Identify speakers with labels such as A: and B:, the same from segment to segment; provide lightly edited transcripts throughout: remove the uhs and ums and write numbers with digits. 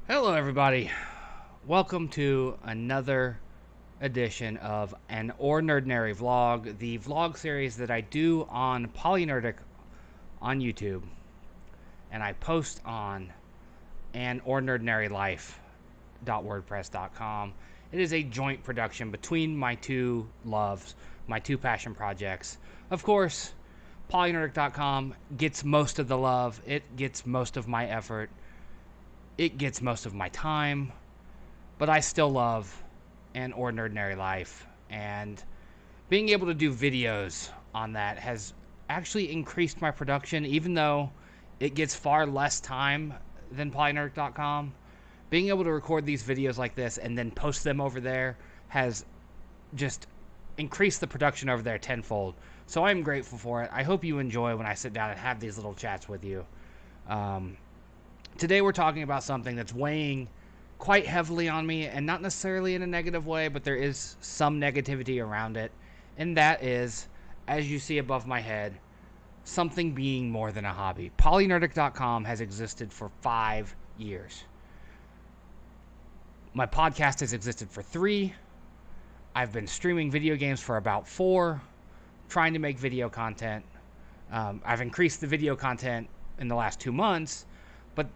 A: Hello, everybody. Welcome to another edition of an OrNERDnary vlog, the vlog series that I do on Polynerdic on YouTube, and I post on an OrNERDnarylife.wordpress.com. It is a joint production between my two loves, my two passion projects. Of course, Polynerdic.com gets most of the love. It gets most of my effort. It gets most of my time, but I still love an OrNERDnary life, and being able to do videos on that has actually increased my production, even though it gets far less time than Polynerdic.com. Being able to record these videos like this and then post them over there has just increased the production over there tenfold. So I'm grateful for it. I hope you enjoy when I sit down and have these little chats with you. Today we're talking about something that's weighing quite heavily on me, and not necessarily in a negative way, but there is some negativity around it, and that is, as you see above my head, something being more than a hobby. Polynerdic.com has existed for 5 years. My podcast has existed for 3. I've been streaming video games for about 4, trying to make video content. I've increased the video content in the last 2 months, but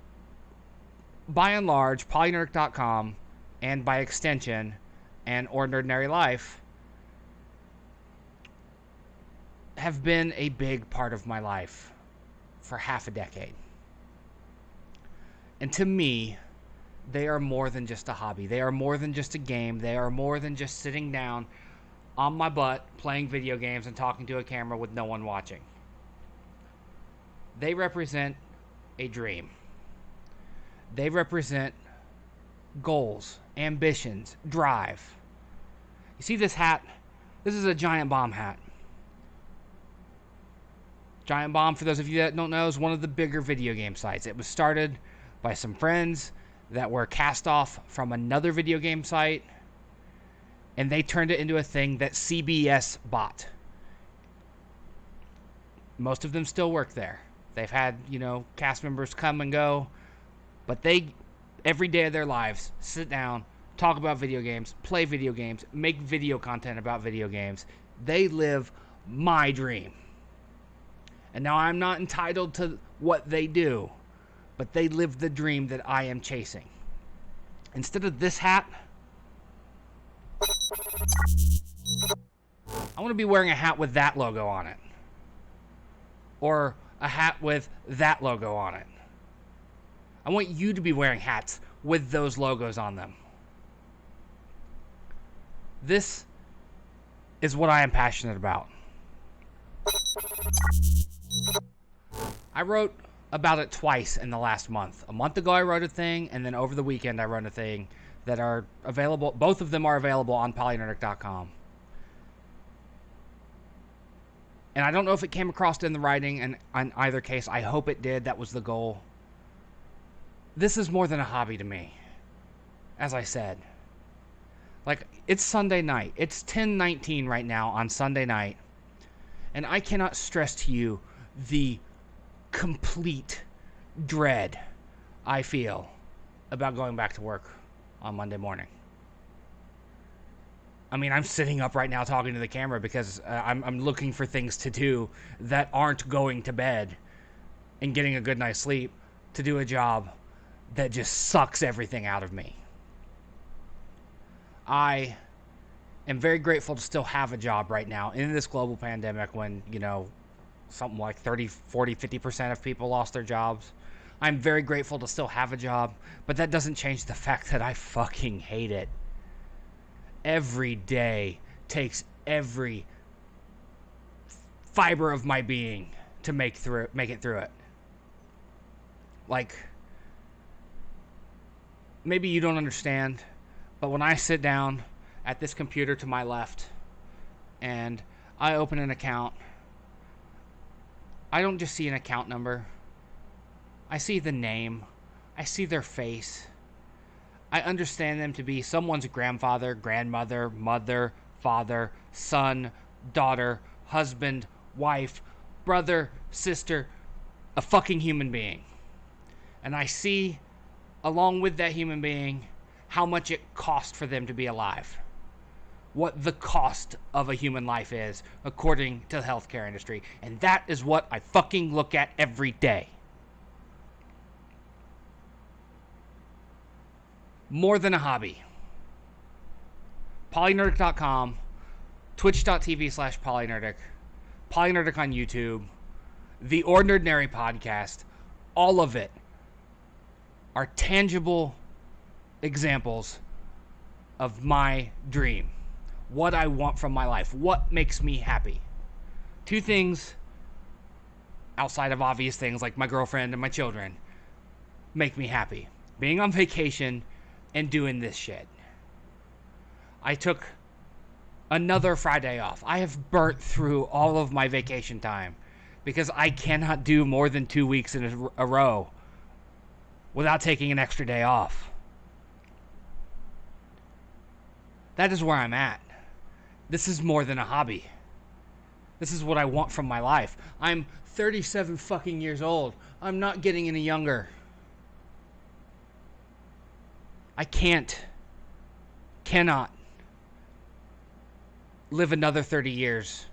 A: by and large, Polynerdic.com, and by extension, and OrNERDnary Life, have been a big part of my life for half a decade. And to me, they are more than just a hobby. They are more than just a game. They are more than just sitting down on my butt playing video games and talking to a camera with no one watching. They represent a dream. They represent goals, ambitions, drive. You see this hat? This is a Giant Bomb hat. Giant Bomb, for those of you that don't know, is one of the bigger video game sites. It was started by some friends that were cast off from another video game site, and they turned it into a thing that CBS bought. Most of them still work there. They've had, cast members come and go, but they, every day of their lives, sit down, talk about video games, play video games, make video content about video games. They live my dream. And now I'm not entitled to what they do, but they live the dream that I am chasing. Instead of this hat, I want to be wearing a hat with that logo on it. Or a hat with that logo on it. I want you to be wearing hats with those logos on them. This is what I am passionate about. I wrote about it twice in the last month. A month ago I wrote a thing, and then over the weekend I wrote a thing that are available. Both of them are available on Polynerdic.com. And I don't know if it came across in the writing, and in either case, I hope it did. That was the goal. This is more than a hobby to me, as I said. Like, it's Sunday night. It's 10:19 right now on Sunday night, and I cannot stress to you the complete dread I feel about going back to work on Monday morning. I mean, I'm sitting up right now talking to the camera because I'm looking for things to do that aren't going to bed and getting a good night's sleep to do a job that just sucks everything out of me. I am very grateful to still have a job right now in this global pandemic when, something like 30, 40, 50% of people lost their jobs. I'm very grateful to still have a job, but that doesn't change the fact that I fucking hate it. Every day takes every fiber of my being to make it through it. Like, maybe you don't understand, but when I sit down at this computer to my left and I open an account, I don't just see an account number. I see the name. I see their face. I understand them to be someone's grandfather, grandmother, mother, father, son, daughter, husband, wife, brother, sister, a fucking human being. And I see along with that human being, how much it cost for them to be alive. What the cost of a human life is, according to the healthcare industry. And that is what I fucking look at every day. More than a hobby. Polynerdic.com, twitch.tv/polynerdic, polynerdic on YouTube, the OrNERDnary podcast, all of it are tangible examples of my dream. What I want from my life. What makes me happy. Two things, outside of obvious things like my girlfriend and my children, make me happy. Being on vacation and doing this shit. I took another Friday off. I have burnt through all of my vacation time because I cannot do more than 2 weeks in a row without taking an extra day off. That is where I'm at. This is more than a hobby. This is what I want from my life. I'm 37 fucking years old. I'm not getting any younger. I cannot live another 30 years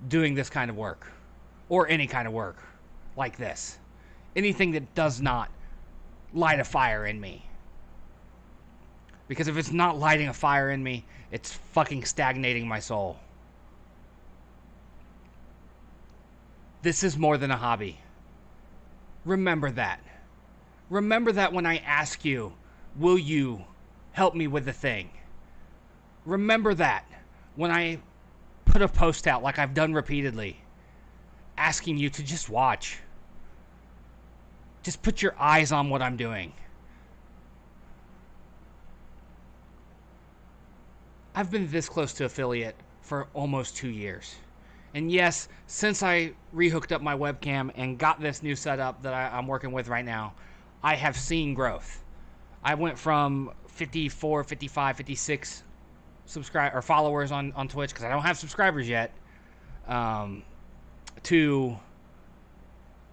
A: doing this kind of work. Or any kind of work like this. Anything that does not light a fire in me. Because if it's not lighting a fire in me, it's fucking stagnating my soul. This is more than a hobby. Remember that. Remember that when I ask you, will you help me with the thing? Remember that when I put a post out like I've done repeatedly, asking you to just watch. Just put your eyes on what I'm doing. I've been this close to affiliate for almost 2 years. And yes, since I rehooked up my webcam and got this new setup that I'm working with right now, I have seen growth. I went from 54, 55, 56 followers on Twitch, because I don't have subscribers yet, to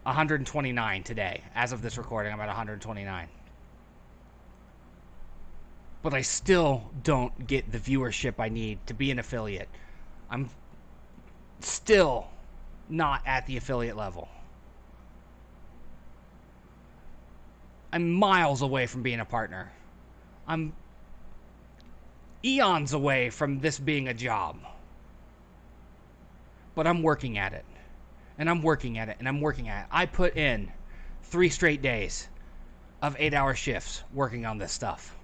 A: 129 today. As of this recording, I'm at 129. But I still don't get the viewership I need to be an affiliate. I'm still not at the affiliate level. I'm miles away from being a partner. I'm eons away from this being a job. But I'm working at it. And I'm working at it. And I'm working at it. I put in 3 straight days of 8-hour shifts working on this stuff.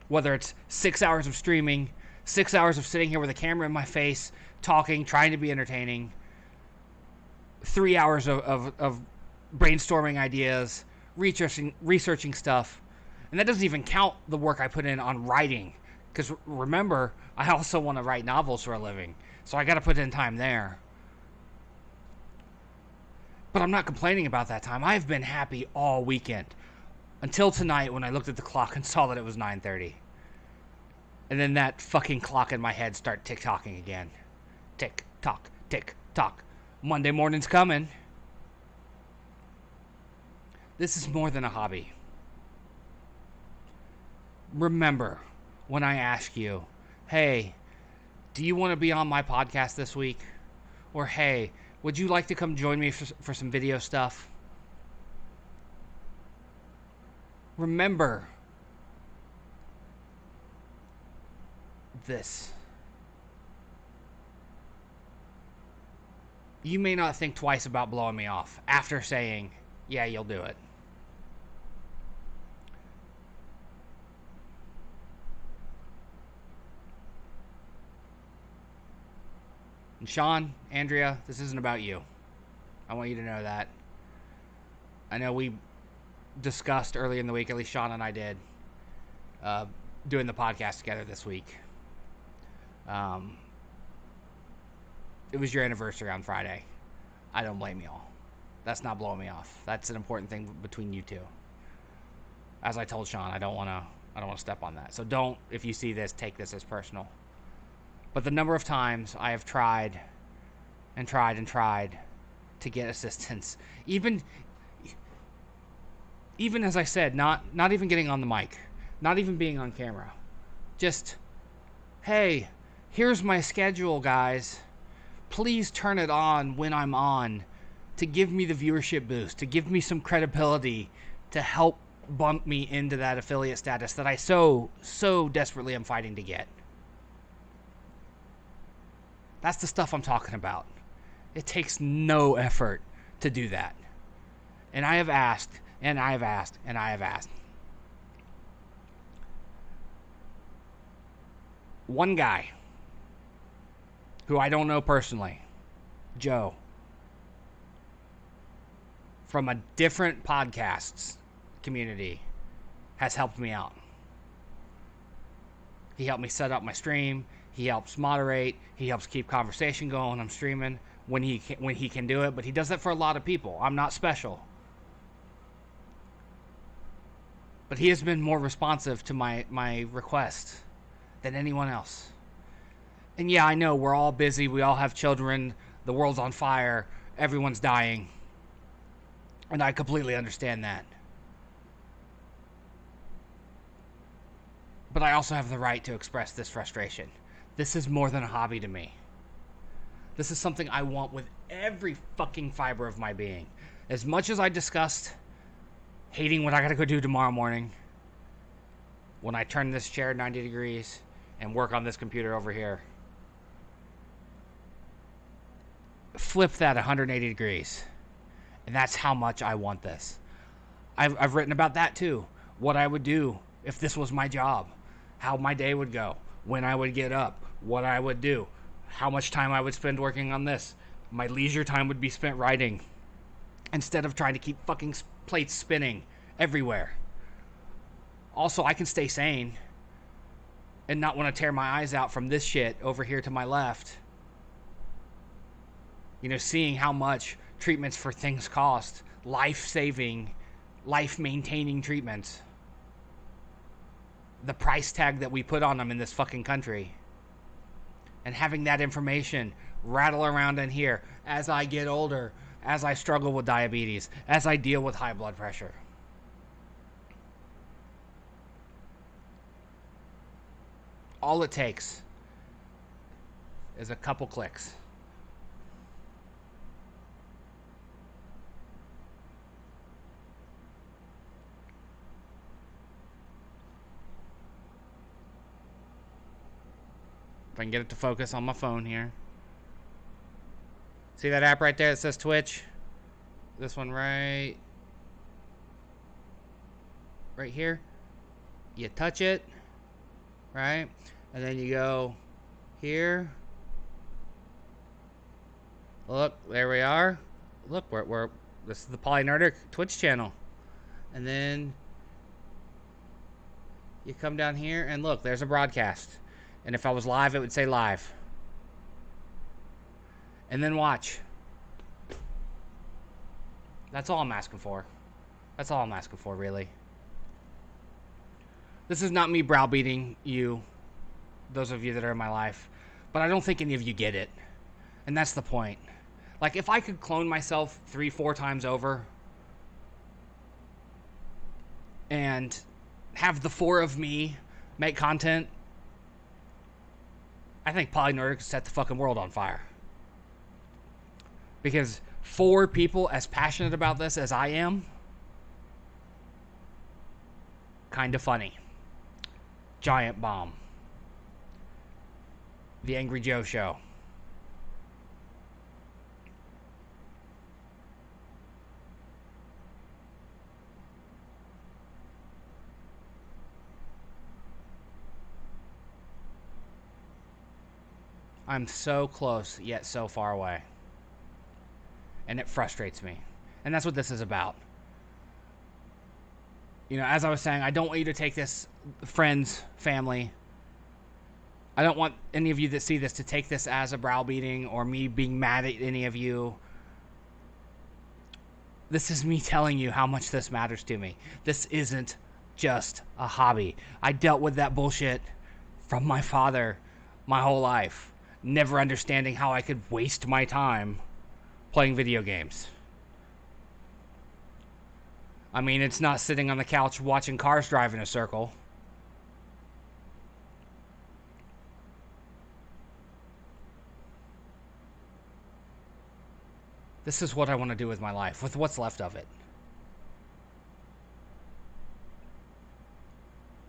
A: Whether it's 6 hours of streaming, 6 hours of sitting here with a camera in my face, talking, trying to be entertaining, 3 hours of brainstorming ideas, researching stuff. And that doesn't even count the work I put in on writing. Because remember, I also want to write novels for a living. So I got to put in time there. But I'm not complaining about that time. I've been happy all weekend. Until tonight when I looked at the clock and saw that it was 9:30. And then that fucking clock in my head started tick-tocking again. Tick-tock, tick-tock. Monday morning's coming. This is more than a hobby. Remember when I ask you, hey, do you want to be on my podcast this week? Or hey, would you like to come join me for some video stuff? Remember this. You may not think twice about blowing me off after saying, yeah, you'll do it. And Sean, Andrea, this isn't about you. I want you to know that. I know we discussed earlier in the week, at least Sean and I did, doing the podcast together this week. It was your anniversary on Friday. I don't blame y'all. That's not blowing me off. That's an important thing between you two. As I told Sean, I don't want to step on that. So don't, if you see this, take this as personal. But the number of times I have tried and tried and tried to get assistance, even even as I said, not even getting on the mic, not even being on camera. Just, hey, here's my schedule, guys. Please turn it on when I'm on to give me the viewership boost, to give me some credibility, to help bump me into that affiliate status that I so desperately am fighting to get. That's the stuff I'm talking about. It takes no effort to do that. And I have asked, and I have asked, and I have asked. One guy who I don't know personally, Joe, from a different podcasts community, has helped me out. He helped me set up my stream. He helps moderate. He helps keep conversation going. I'm streaming when he can do it, but he does that for a lot of people. I'm not special. But he has been more responsive to my request than anyone else. And yeah, I know we're all busy. We all have children. The world's on fire. Everyone's dying. And I completely understand that. But I also have the right to express this frustration. This is more than a hobby to me. This is something I want with every fucking fiber of my being. As much as I discussed hating what I gotta go do tomorrow morning, when I turn this chair 90 degrees and work on this computer over here, flip that 180 degrees. And that's how much I want this. I've written about that too. What I would do if this was my job. How my day would go. When I would get up. What I would do. How much time I would spend working on this. My leisure time would be spent writing. Instead of trying to keep fucking plates spinning everywhere. Also, I can stay sane. And not want to tear my eyes out from this shit over here to my left. You know, seeing how much treatments for things cost. Life-saving, life-maintaining treatments. The price tag that we put on them in this fucking country. And having that information rattle around in here as I get older, as I struggle with diabetes, as I deal with high blood pressure. All it takes is a couple clicks. If I can get it to focus on my phone here. See that app right there that says Twitch? This one right here. You touch it, right? And then you go here. Look, there we are. Look, we're this is the OrNERDnary Twitch channel. And then you come down here and look, there's a broadcast. And if I was live, it would say live. And then watch. That's all I'm asking for. That's all I'm asking for, really. This is not me browbeating you, those of you that are in my life. But I don't think any of you get it. And that's the point. Like, if I could clone myself 3-4 times over and have the 4 of me make content, I think OrNERDnary could set the fucking world on fire. Because 4 people as passionate about this as I am, kind of funny. Giant Bomb. The Angry Joe Show. I'm so close, yet so far away. And it frustrates me. And that's what this is about. You know, as I was saying, I don't want you to take this, friends, family. I don't want any of you that see this to take this as a browbeating or me being mad at any of you. This is me telling you how much this matters to me. This isn't just a hobby. I dealt with that bullshit from my father my whole life. Never understanding how I could waste my time playing video games. I mean, it's not sitting on the couch watching cars drive in a circle. This is what I want to do with my life, with what's left of it.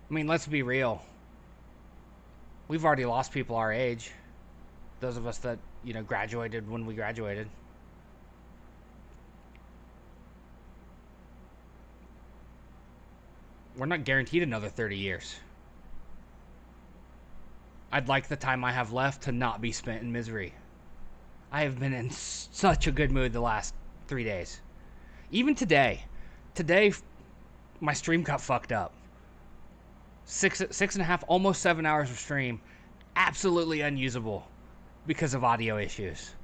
A: I mean, let's be real. We've already lost people our age. Those of us that, graduated when we graduated. We're not guaranteed another 30 years. I'd like the time I have left to not be spent in misery. I have been in such a good mood the last 3 days. Even today. Today, my stream got fucked up. 6.5, almost 7 hours of stream. Absolutely unusable because of audio issues.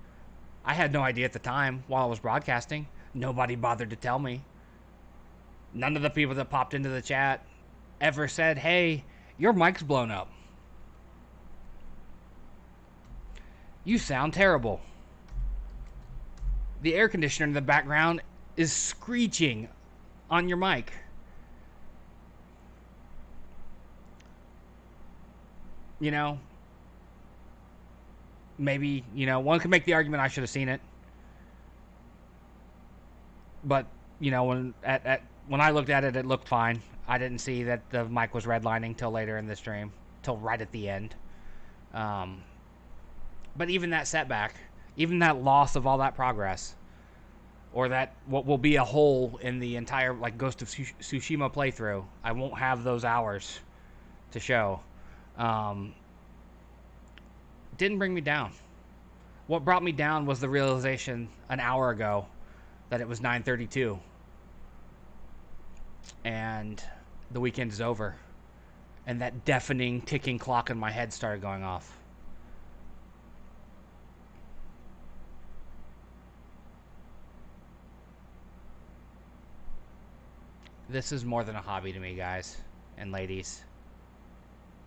A: I had no idea at the time while I was broadcasting. Nobody bothered to tell me. None of the people that popped into the chat ever said, hey, your mic's blown up. You sound terrible. The air conditioner in the background is screeching on your mic. Maybe, one could make the argument I should have seen it. But, when I looked at it, it looked fine. I didn't see that the mic was redlining till later in the stream, till right at the end. But even that setback, even that loss of all that progress, or that what will be a hole in the entire Ghost of Tsushima playthrough, I won't have those hours to show. Didn't bring me down. What brought me down was the realization an hour ago that it was 9:32 and the weekend is over, and that deafening ticking clock in my head started going off. This is more than a hobby to me, guys and ladies,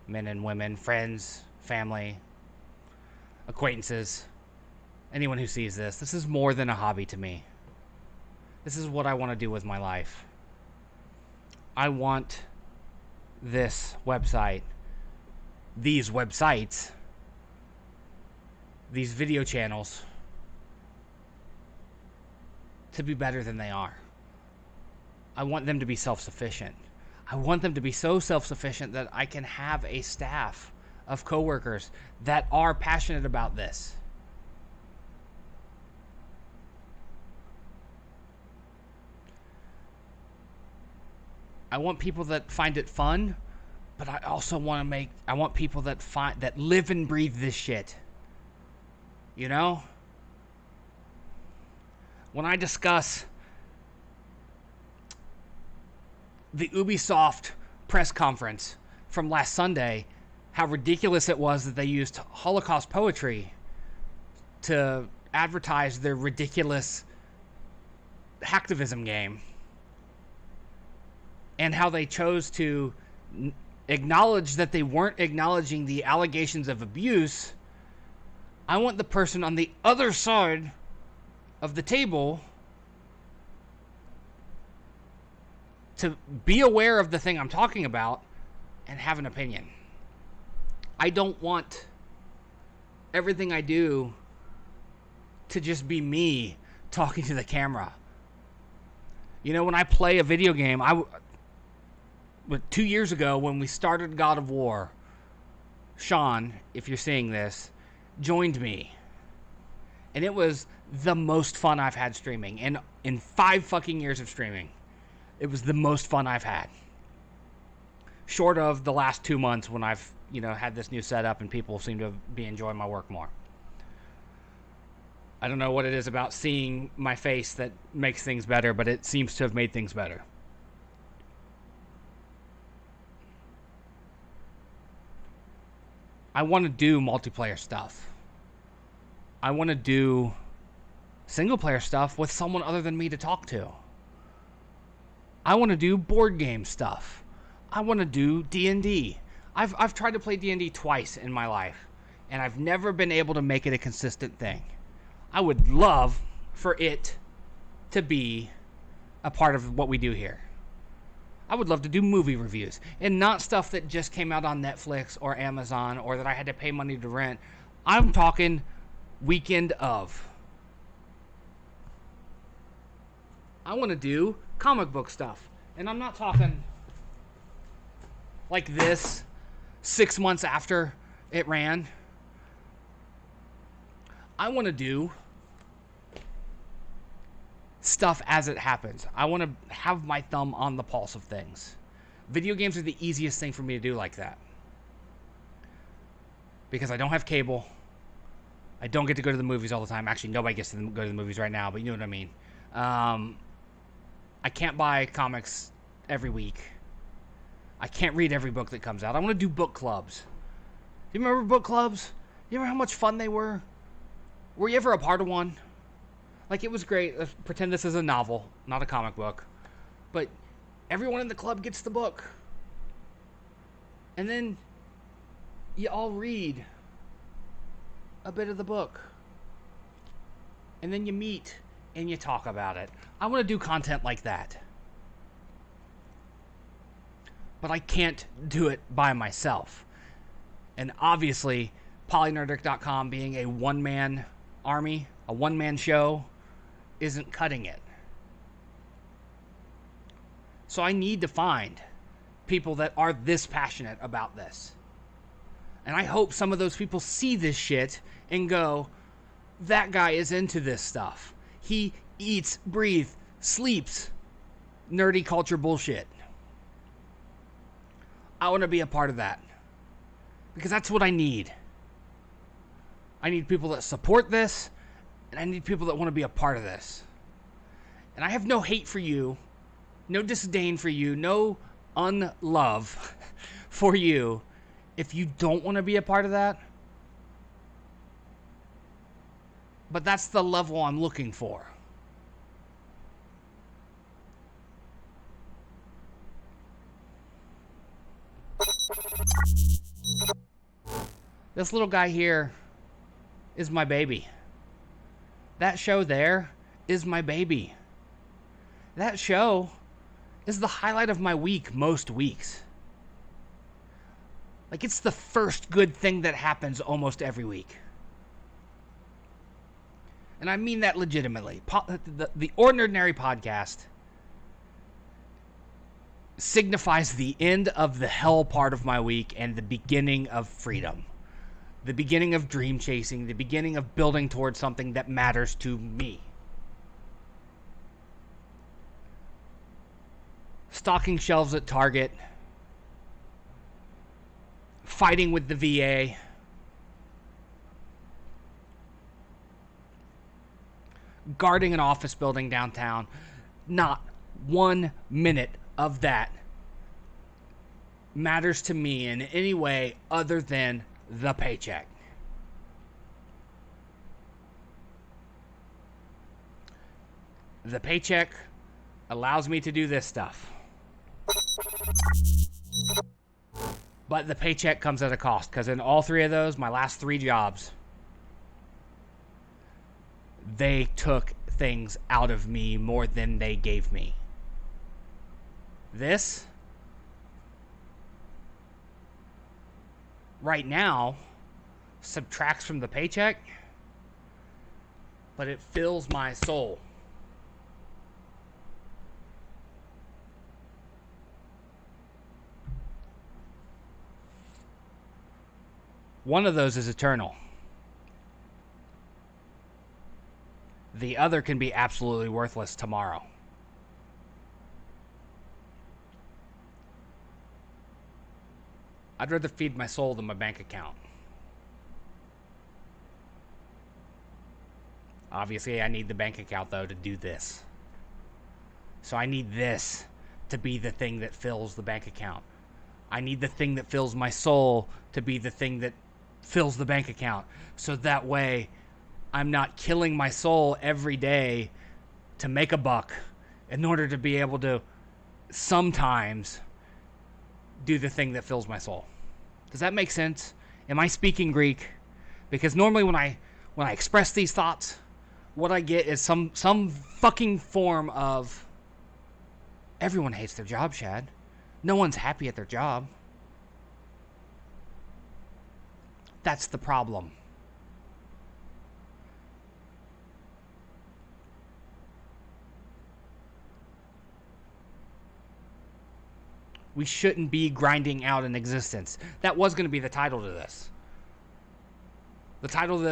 A: men and women, friends, family, acquaintances, anyone who sees this. This is more than a hobby to me. This is what I want to do with my life. I want this website, these websites, these video channels to be better than they are. I want them to be self-sufficient. I want them to be so self-sufficient that I can have a staff of coworkers that are passionate about this. I want people that find it fun, but I also want people that live and breathe this shit. When I discuss the Ubisoft press conference from last Sunday, how ridiculous it was that they used Holocaust poetry to advertise their ridiculous hacktivism game, and how they chose to acknowledge that they weren't acknowledging the allegations of abuse. I want the person on the other side of the table to be aware of the thing I'm talking about and have an opinion. I don't want everything I do to just be me talking to the camera. When I play a video game, 2 years ago when we started God of War, Sean, if you're seeing this, joined me. And it was the most fun I've had streaming. And in 5 fucking years of streaming, it was the most fun I've had. Short of the last 2 months when I've, had this new setup and people seem to be enjoying my work more. I don't know what it is about seeing my face that makes things better, but it seems to have made things better. I want to do multiplayer stuff. I want to do single player stuff with someone other than me to talk to. I want to do board game stuff. I want to do D&D. I've tried to play D&D twice in my life, and I've never been able to make it a consistent thing. I would love for it to be a part of what we do here. I would love to do movie reviews, and not stuff that just came out on Netflix or Amazon or that I had to pay money to rent. I'm talking weekend of. I want to do comic book stuff, and I'm not talking like this 6 months after it ran. I want to do stuff as it happens. I want to have my thumb on the pulse of things. Video games are the easiest thing for me to do like that, because I don't have cable. I don't get to go to the movies all the time. Actually, nobody gets to go to the movies right now, but you know what I mean. I can't buy comics every week. I can't read every book that comes out. I want to do book clubs. Do you remember book clubs? You remember how much fun they were? Were you ever a part of one? Like, it was great. Let's pretend this is a novel, not a comic book. But everyone in the club gets the book. And then you all read a bit of the book. And then you meet and you talk about it. I want to do content like that. But I can't do it by myself. And obviously, PolyNerdic.com being a one-man army, a one-man show, isn't cutting it. So I need to find people that are this passionate about this. And I hope some of those people see this shit and go, that guy is into this stuff. He eats, breathes, sleeps nerdy culture bullshit. I want to be a part of that, because that's what I need. I need people that support this, and I need people that want to be a part of this. And I have no hate for you, no disdain for you, no unlove for you if you don't want to be a part of that. But that's the level I'm looking for. This little guy here is my baby. That show there is my baby. That show is the highlight of my week most weeks. Like, it's the first good thing that happens almost every week. And I mean that legitimately. The OrNERDnary podcast signifies the end of the hell part of my week and the beginning of freedom. The beginning of dream chasing, the beginning of building towards something that matters to me. Stocking shelves at Target, fighting with the VA, guarding an office building downtown. Not 1 minute of that matters to me in any way other than the paycheck. The paycheck allows me to do this stuff. But the paycheck comes at a cost, because in all three of those, my last 3 jobs, they took things out of me more than they gave me. This, right now, subtracts from the paycheck, but it fills my soul. One of those is eternal. The other can be absolutely worthless tomorrow. I'd rather feed my soul than my bank account. Obviously, I need the bank account, though, to do this. So I need this to be the thing that fills the bank account. I need the thing that fills my soul to be the thing that fills the bank account. So that way, I'm not killing my soul every day to make a buck in order to be able to sometimes do the thing that fills my soul. Does that make sense? Am I speaking Greek? Because normally when I express these thoughts, what I get is some fucking form of Everyone hates their job, Shad. No one's happy at their job. That's the problem. We shouldn't be grinding out an existence. That was going to be the title to this. The title of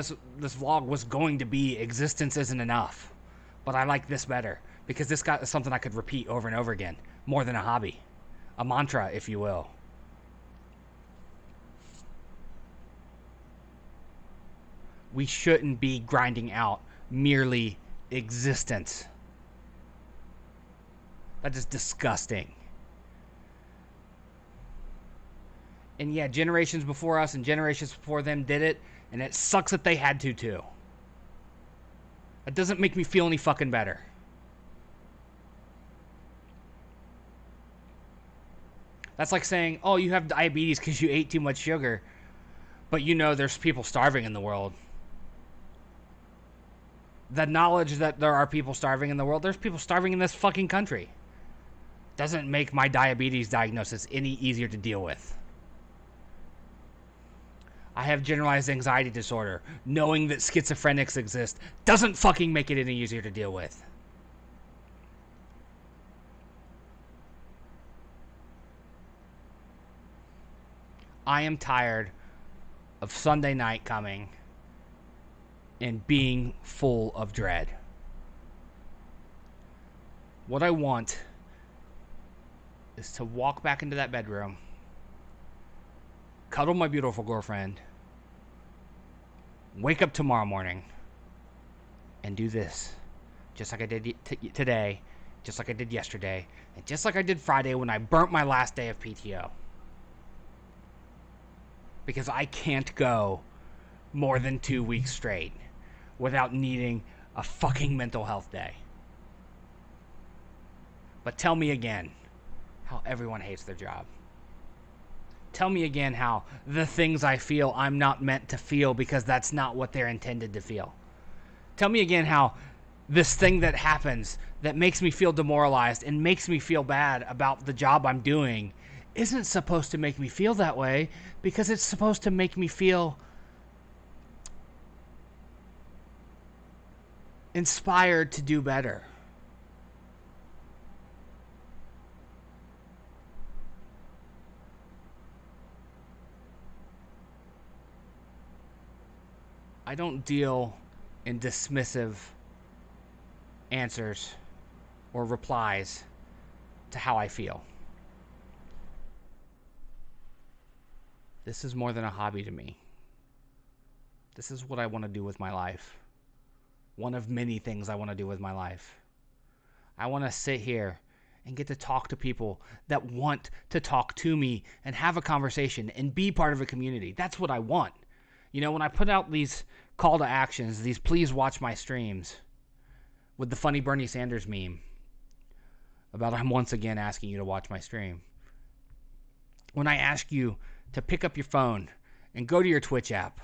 A: this vlog was going to be Existence Isn't Enough. But I like this better because this got something I could repeat over and over again. More than a hobby. A mantra, if you will. We shouldn't be grinding out merely existence. That is disgusting. And yeah, generations before us and generations before them did it, and it sucks that they had to too. It doesn't make me feel any fucking better. That's like saying, oh, you have diabetes because you ate too much sugar, but you know there's people starving in the world. The knowledge that there are people starving in the world, there's people starving in this fucking country. Doesn't make my diabetes diagnosis any easier to deal with. I have generalized anxiety disorder. Knowing that schizophrenics exist doesn't fucking make it any easier to deal with. I am tired of Sunday night coming and being full of dread. What I want is to walk back into that bedroom, cuddle my beautiful girlfriend, wake up tomorrow morning, and do this. Just like I did today, just like I did yesterday, and just like I did Friday when I burnt my last day of PTO. Because I can't go more than 2 weeks straight without needing a fucking mental health day. But tell me again how everyone hates their job. Tell me again how the things I feel I'm not meant to feel because that's not what they're intended to feel. Tell me again how this thing that happens that makes me feel demoralized and makes me feel bad about the job I'm doing isn't supposed to make me feel that way because it's supposed to make me feel inspired to do better. I don't deal in dismissive answers or replies to how I feel. This is more than a hobby to me. This is what I want to do with my life. One of many things I want to do with my life. I want to sit here and get to talk to people that want to talk to me and have a conversation and be part of a community. That's what I want. You know, when I put out these call to actions, these please watch my streams with the funny Bernie Sanders meme about I'm once again asking you to watch my stream. When I ask you to pick up your phone and go to your Twitch app,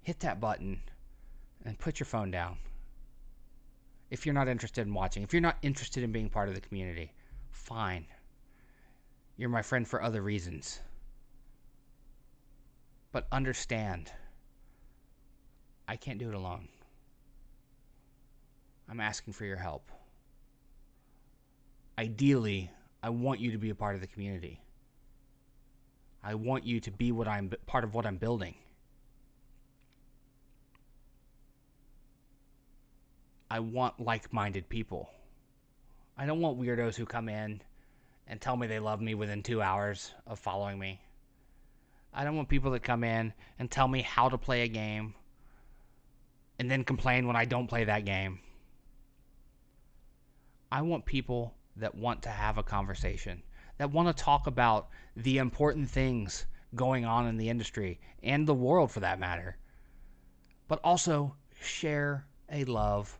A: hit that button and put your phone down. If you're not interested in watching, if you're not interested in being part of the community, fine. You're my friend for other reasons. But understand, I can't do it alone. I'm asking for your help. Ideally, I want you to be a part of the community. I want you to be part of what I'm building. I want like-minded people. I don't want weirdos who come in and tell me they love me within 2 hours of following me. I don't want people that come in and tell me how to play a game and then complain when I don't play that game. I want people that want to have a conversation, that want to talk about the important things going on in the industry and the world for that matter, but also share a love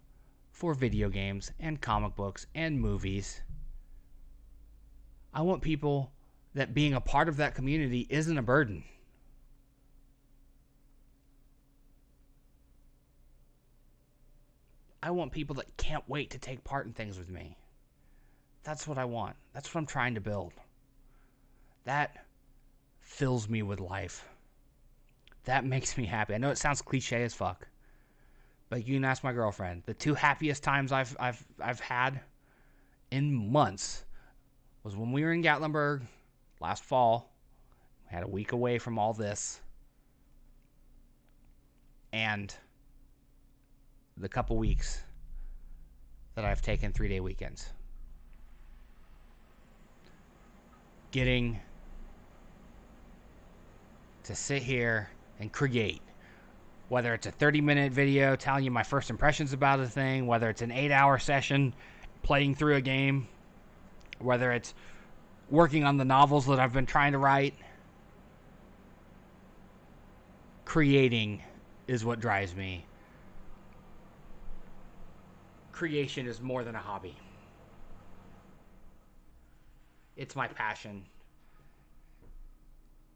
A: for video games and comic books and movies. I want people that being a part of that community isn't a burden. I want people that can't wait to take part in things with me. That's what I want. That's what I'm trying to build. That fills me with life. That makes me happy. I know it sounds cliche as fuck, but you can ask my girlfriend. The 2 happiest times I've had in months was when we were in Gatlinburg last fall. We had a week away from all this, and the couple weeks that I've taken 3-day weekends. Getting to sit here and create. Whether it's a 30-minute video telling you my first impressions about a thing, whether it's an 8-hour session playing through a game, whether it's working on the novels that I've been trying to write, creating is what drives me. Creation is more than a hobby. It's my passion.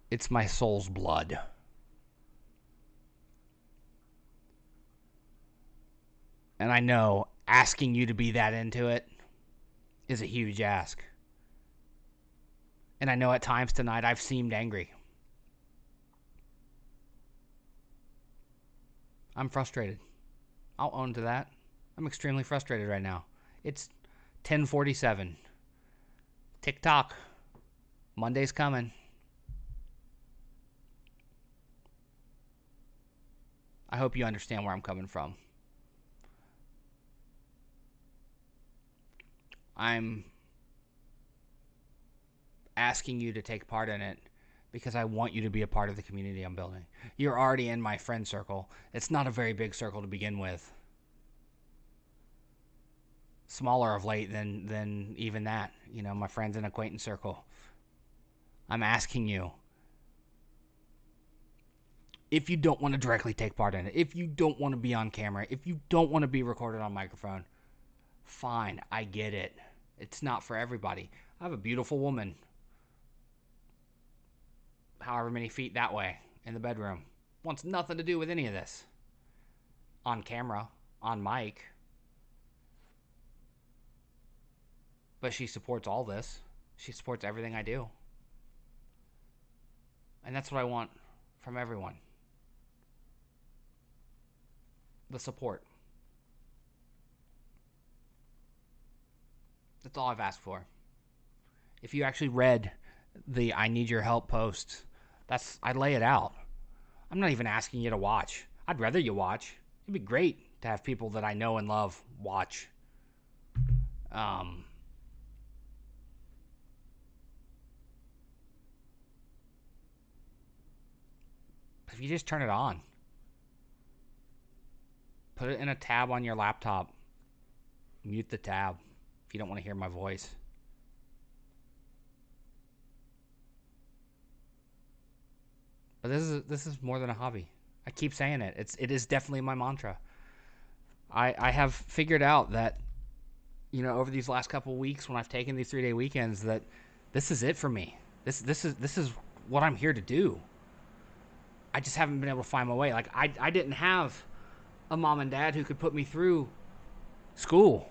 A: It's my soul's blood. And I know asking you to be that into it is a huge ask. And I know at times tonight I've seemed angry. I'm frustrated. I'll own to that. I'm extremely frustrated right now. It's 10:47. TikTok. Monday's coming. I hope you understand where I'm coming from. I'm asking you to take part in it because I want you to be a part of the community I'm building. You're already in my friend circle. It's not a very big circle to begin with. Smaller of late than even that. You know, my friends and acquaintance circle. I'm asking you, if you don't want to directly take part in it, if you don't want to be on camera, if you don't want to be recorded on microphone, fine, I get it. It's not for everybody. I have a beautiful woman, however many feet that way, in the bedroom. Wants nothing to do with any of this. On camera, on mic. But she supports all this. She supports everything I do. And that's what I want from everyone. The support. That's all I've asked for. If you actually read the I need your help post, I lay it out. I'm not even asking you to watch. I'd rather you watch. It'd be great to have people that I know and love watch. If you just turn it on, put it in a tab on your laptop, mute the tab if you don't want to hear my voice. But this is more than a hobby. I keep saying it. It is definitely my mantra. I have figured out that, you know, over these last couple weeks when I've taken these 3-day weekends, that this is it for me. This is what I'm here to do. I just haven't been able to find my way. Like I didn't have a mom and dad who could put me through school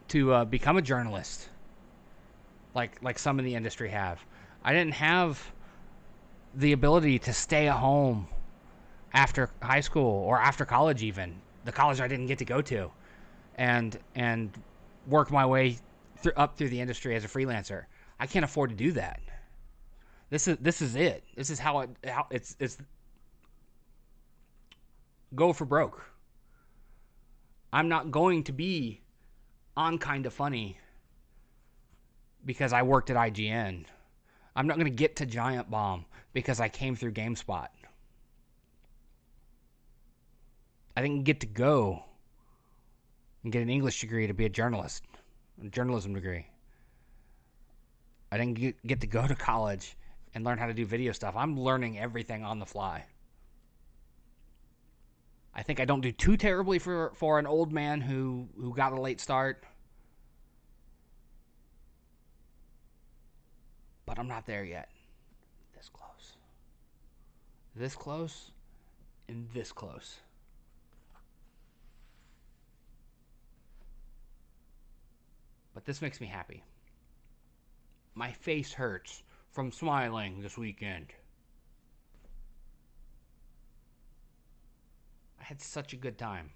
A: to become a journalist, like some in the industry have. I didn't have the ability to stay at home after high school or after college, even the college I didn't get to go to, and work my way up through the industry as a freelancer. I can't afford to do that. This is it. This is how it's go for broke. I'm not going to be on Kinda Funny because I worked at IGN. I'm not going to get to Giant Bomb because I came through GameSpot. I didn't get to go and get an English degree to be a journalist, a journalism degree. I didn't get to go to college and learn how to do video stuff. I'm learning everything on the fly. I think I don't do too terribly for an old man who got a late start. But I'm not there yet. This close. This close and this close. But this makes me happy. My face hurts from smiling this weekend. I had such a good time.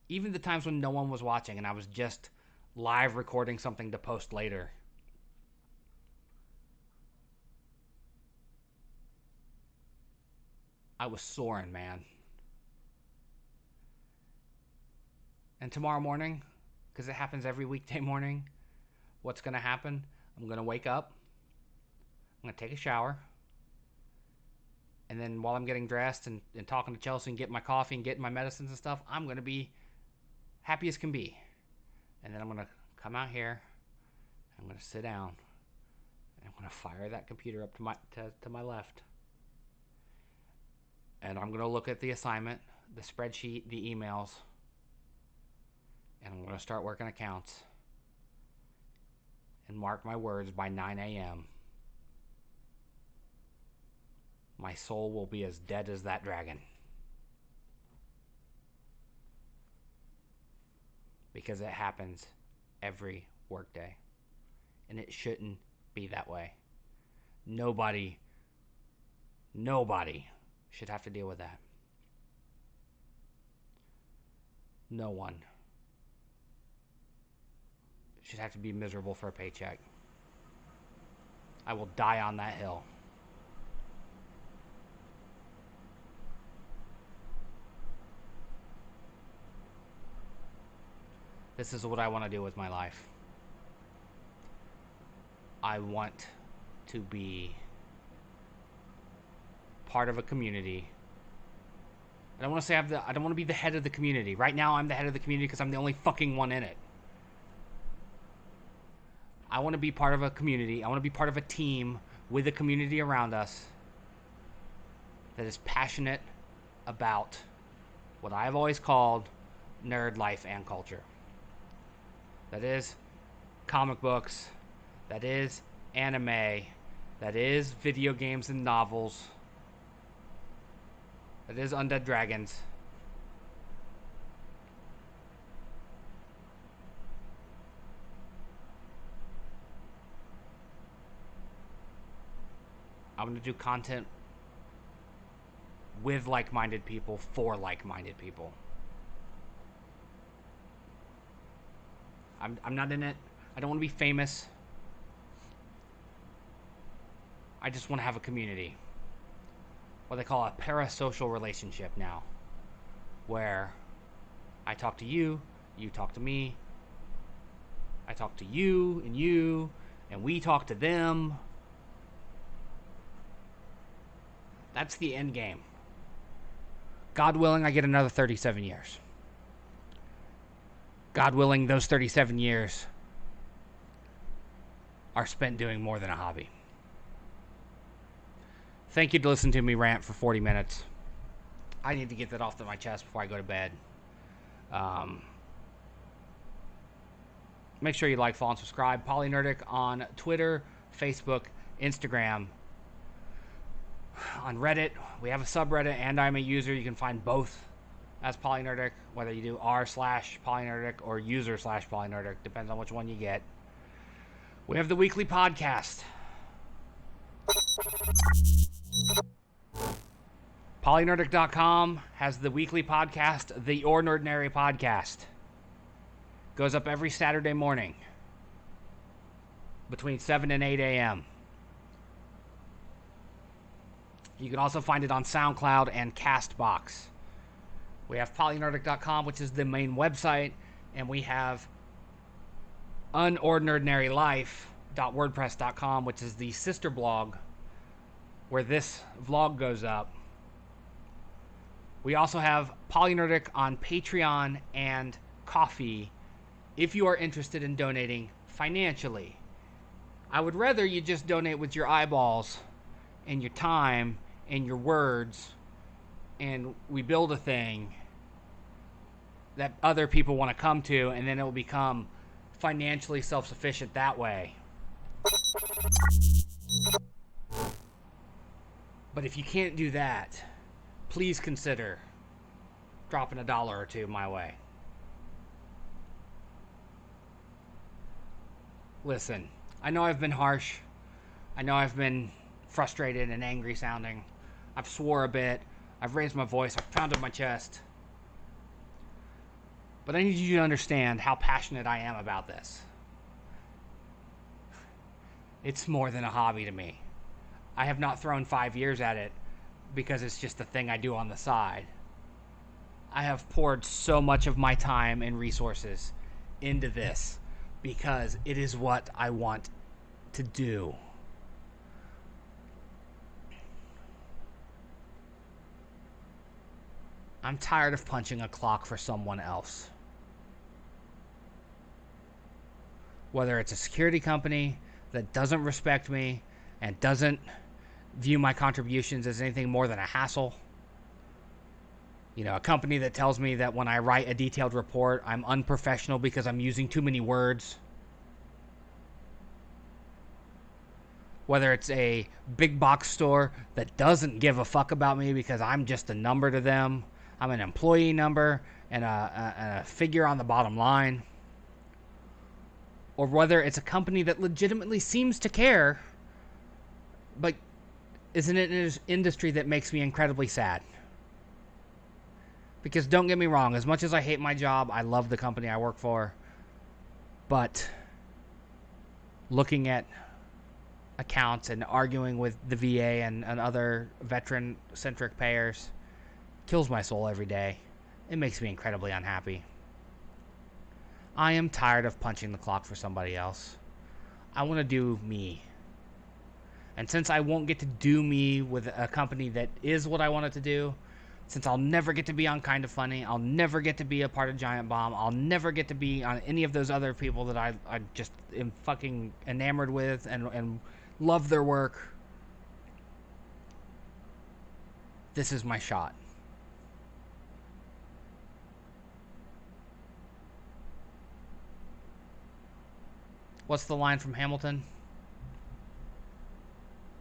A: Even the times when no one was watching and I was just live recording something to post later. I was soaring, man. And tomorrow morning, because it happens every weekday morning, what's going to happen? I'm going to wake up. I'm going to take a shower. And then while I'm getting dressed and talking to Chelsea and getting my coffee and getting my medicines and stuff, I'm going to be happy as can be. And then I'm going to come out here. I'm going to sit down. And I'm going to fire that computer up to my left. And I'm going to look at the assignment, the spreadsheet, the emails. And I'm going to start working accounts. And mark my words, by 9 a.m. my soul will be as dead as that dragon. Because it happens every workday. And it shouldn't be that way. Nobody should have to deal with that. No one should have to be miserable for a paycheck. I will die on that hill. This is what I want to do with my life. I want to be part of a community. I don't want to say I don't want to be the head of the community. Right now I'm the head of the community because I'm the only fucking one in it. I want to be part of a community. I want to be part of a team with a community around us that is passionate about what I've always called nerd life and culture. That is comic books, that is anime, that is video games and novels, that is Undead Dragons. I'm going to do content with like-minded people for like-minded people. I'm not in it. I don't want to be famous. I just want to have a community. What they call a parasocial relationship now. Where I talk to you, you talk to me, I talk to you, and we talk to them. That's the end game. God willing, I get another 37 years. God willing, those 37 years are spent doing more than a hobby. Thank you to listen to me rant for 40 minutes. I need to get that off my chest before I go to bed. Make sure you like, follow, and subscribe. PolyNerdic on Twitter, Facebook, Instagram. On Reddit, we have a subreddit, and I'm a user. You can find both as PolyNerdic, whether you do r/PolyNerdic or user/PolyNerdic. Depends on which one you get. We have the weekly podcast. PolyNerdic.com has the weekly podcast, the OrNERDnary podcast. Goes up every Saturday morning between 7 and 8 a.m. You can also find it on SoundCloud and CastBox. We have PolyNerdic.com, which is the main website, and we have OrNERDnaryLife.wordpress.com, which is the sister blog where this vlog goes up. We also have PolyNerdic on Patreon and Ko-fi if you are interested in donating financially. I would rather you just donate with your eyeballs and your time and your words, and we build a thing that other people want to come to, and then it will become financially self-sufficient that way. But if you can't do that, please consider dropping $1 or $2 my way. Listen, I know I've been harsh. I know I've been frustrated and angry sounding. I've swore a bit. I've raised my voice. I've pounded my chest. But I need you to understand how passionate I am about this. It's more than a hobby to me. I have not thrown 5 years at it because it's just a thing I do on the side. I have poured so much of my time and resources into this because it is what I want to do. I'm tired of punching a clock for someone else. Whether it's a security company that doesn't respect me and doesn't view my contributions as anything more than a hassle. You know, a company that tells me that when I write a detailed report, I'm unprofessional because I'm using too many words. Whether it's a big box store that doesn't give a fuck about me because I'm just a number to them. I'm an employee number and a figure on the bottom line. Or whether it's a company that legitimately seems to care, but is in an industry that makes me incredibly sad. Because don't get me wrong, as much as I hate my job, I love the company I work for. But looking at accounts and arguing with the VA and other veteran-centric payers kills my soul every day. It makes me incredibly unhappy. I am tired of punching the clock for somebody else. I want to do me. And since I won't get to do me with a company that is what I want it to do, since I'll never get to be on Kind of Funny, I'll never get to be a part of Giant Bomb, I'll never get to be on any of those other people that I just am fucking enamored with and love their work. This is my shot. What's the line from Hamilton?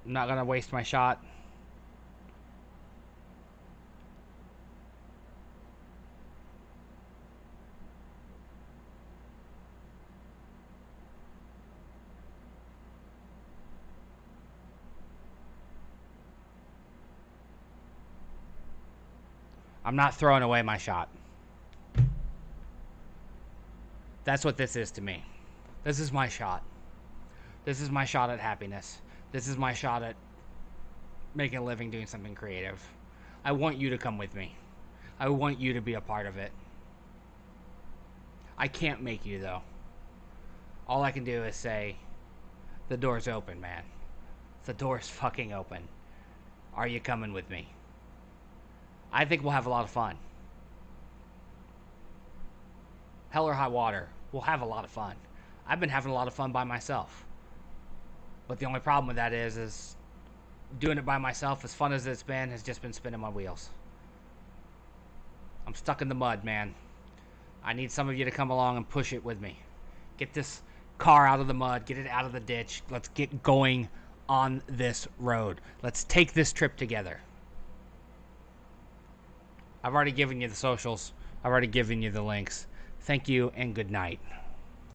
A: I'm not gonna waste my shot. I'm not throwing away my shot. That's what this is to me. This is my shot. This is my shot at happiness. This is my shot at making a living doing something creative. I want you to come with me. I want you to be a part of it. I can't make you, though. All I can do is say, the door's open, man. The door's fucking open. Are you coming with me? I think we'll have a lot of fun. Hell or high water, we'll have a lot of fun. I've been having a lot of fun by myself. But the only problem with that is doing it by myself, as fun as it's been, has just been spinning my wheels. I'm stuck in the mud, man. I need some of you to come along and push it with me. Get this car out of the mud. Get it out of the ditch. Let's get going on this road. Let's take this trip together. I've already given you the socials. I've already given you the links. Thank you and good night.